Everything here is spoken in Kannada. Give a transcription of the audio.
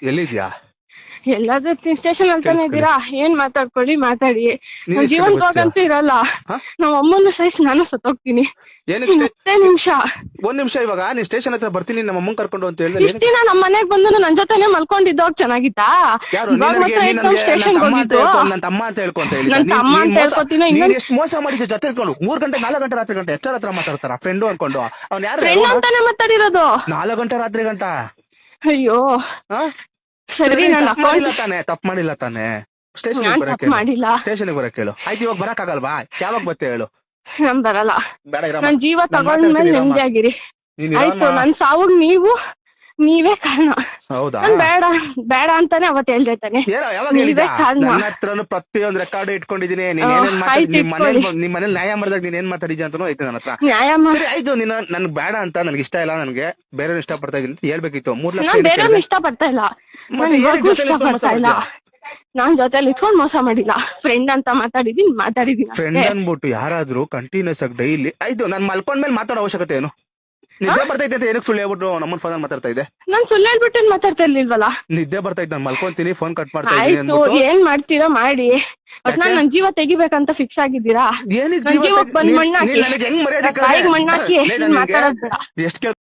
ಎಲ್ಲಿದ್ಯಾ? ಎಲ್ಲಾದ್ರೂ ಸ್ಟೇಷನ್ ಅಂತಾನೆ ಇದ್ದೀರಾ? ಏನ್ ಮಾತಾಡ್ಕೊಳ್ಳಿ ಮಾತಾಡಿ. ನನ್ ಜೀವನ್ ಹೋಗಂತೂ ಇರಲ್ಲ. ನಮ್ಮ ಅಮ್ಮನ ಸಹಿಸ್ ನಾನು ಸತ್ತೋಗ್ತೀನಿ. ಮತ್ತೆ ನಿಮಿಷ ಒಂದ್ ನಿಮಿಷ. ಇವಾಗ ನೀನ್ ಸ್ಟೇಷನ್ ಹತ್ರ ಬರ್ತೀನಿ ನಮ್ಮ ಅಮ್ಮನ್ ಕರ್ಕೊಂಡು ಅಂತ ಹೇಳಿದ್ರೆ ಇಷ್ಟ ದಿನ ನಮ್ಮ ಮನೆಗ್ ಬಂದು ನನ್ ಜೊತೆನೆ ಮಲ್ಕೊಂಡಿದ್ದೋಗ್ ಚೆನ್ನಾಗಿತ್ತಾ? ಸ್ಟೇಷನ್ ಹೋಗಿದ್ದು ನನ್ ತಮ್ಮ ಅಂತ ಹೇಳ್ಕೊಂತ ಹೇಳಿ. ನನ್ ತಮ್ಮ ಅಂತ ಹೇಳ್ಕೊತೀನಿ. ಎಷ್ಟು ಮೋಸ ಮಾಡಿದ್ದೆ ಜೊತೆ 3 ಗಂಟೆ 4 ಗಂಟೆ ರಾತ್ರಿ ಗಂಟೆ ಎಚ್ಚರ ಹತ್ರ ಮಾತಾಡ್ತಾರ ಫ್ರೆಂಡು ಅನ್ಕೊಂಡು. ಅವ್ನ್ ಯಾರು? ಫ್ರೆಂಡ್ ಅಂತಾನೆ ಮಾತಾಡಿರೋದು. 4 ಗಂಟೆ ರಾತ್ರಿ ಗಂಟ. ಅಯ್ಯೋ ಸರಿ, ತಪ್ಪು ಮಾಡಿಲ್ಲ ತಾನೆ? ಸ್ಟೇಷನ್ ಮಾಡಿಲ್ಲ. ಸ್ಟೇಷನ್ ಬರಕ್ ಹೇಳು. ಆಯ್ತು, ಇವಾಗ ಬರಕ್ ಆಗಲ್ವಾ? ಯಾವಾಗ ಬರ್ತೀಯ ಹೇಳು? ನಾನ್ ಬರಲ್ಲ. ನನ್ ಜೀವ ತಗೊಂಡ್ಮೇಲೆ ನೆಮ್ಮದಿಯಾಗಿರಿ. ಆಯ್ತು, ನನ್ ಸಾವು ನೀವೇ ಕಾರಣ. ಹೌದಾ? ಬೇಡ ಬೇಡ ಅಂತಾನೆ ಅವತ್ ಹೇಳ್ತಾನೆ. ನನ್ನ ಹತ್ರನು ಪ್ರತಿಯೊಂದು ರೆಕಾರ್ಡ್ ಇಟ್ಕೊಂಡಿದೀನಿ. ನಿಮ್ ಮನೇಲಿ ನ್ಯಾಯ ಮಾಡಿದಾಗ ನೀನ್ ಏನ್ ಮಾತಾಡಿದ್ಯಾ ಅಂತಾನು ಐತೆ ನನ್ನ ಹತ್ರ. ಸರಿ ಆಯ್ತು, ನನ್ಗೆ ಬೇಡ ಅಂತ ನನ್ಗೆ ಇಷ್ಟ ಇಲ್ಲ, ನನ್ಗೆ ಬೇರೆ ಇಷ್ಟ ಪಡ್ತಾ ಇದೀನಿ ಅಂತ ಹೇಳ್ಬೇಕಿತ್ತು. 3 ಲಕ್ಷ ಬೇರೆ ಇಷ್ಟ ಪಡ್ತಾ ಇಲ್ಲ, ಇಷ್ಟ ಪಡ್ತಾ ಇಲ್ಲ. ನಾನ್ ಜೊತೆಲಿ ಇಟ್ಕೊಂಡ್ ಮೋಸ ಮಾಡಿಲ್ಲ. ಫ್ರೆಂಡ್ ಅಂತ ಮಾತಾಡಿದೀನಿ. ಫ್ರೆಂಡ್ ಅನ್ಬಿಟ್ಟು ಯಾರಾದ್ರೂ ಕಂಟಿನ್ಯೂಸ್ ಆಗಿ ಡೈಲಿ ಆಯ್ತು ನಾನ್ ಮಲ್ಕೊಂಡ್ಮೇಲೆ ಮಾತಾಡೋ ಅವಶ್ಯಕತೆ ಏನು? ನಿದ್ದೆ ಬರ್ತೈತೆ ಅಂತ ಏನಕ್ಕೆ ಸುಳ್ಳು ಹೇಳ್ಬಿಟ್ಟು ನಮ್ಮನ್ ಫೋನ್ ಮಾತಾಡ್ತಾ ಇದೆ? ನಾನ್ ಸುಳ್ಳು ಹೇಳ್ಬಿಟ್ಟು ಮಾತಾಡ್ತಾ ಇರ್ಲಿಲ್ವಲ್ಲ. ನಿದ್ದೆ ಬರ್ತೈತೆ, ನಾನು ಮಲ್ಕೊಂತೀನಿ, ಫೋನ್ ಕಟ್ ಮಾಡ್ತಾ ಇದ್ದೀನಿ. ಏನ್ ಮಾಡ್ತೀರಾ ಮಾಡಿ, ನನ್ ಜೀವ ತೆಗಿಬೇಕಂತ ಫಿಕ್ಸ್ ಆಗಿದ್ದೀರಾ? ಏನಕ್ಕೆ ಜೀವಕ್ಕೆ ಬಂದ್ ಮಣ್ಣಾಕಿ, ಮಣ್ಣಾಕಿ ಮಾತಾಡೋದ್ ಬೇಡ. ಎಷ್ಟು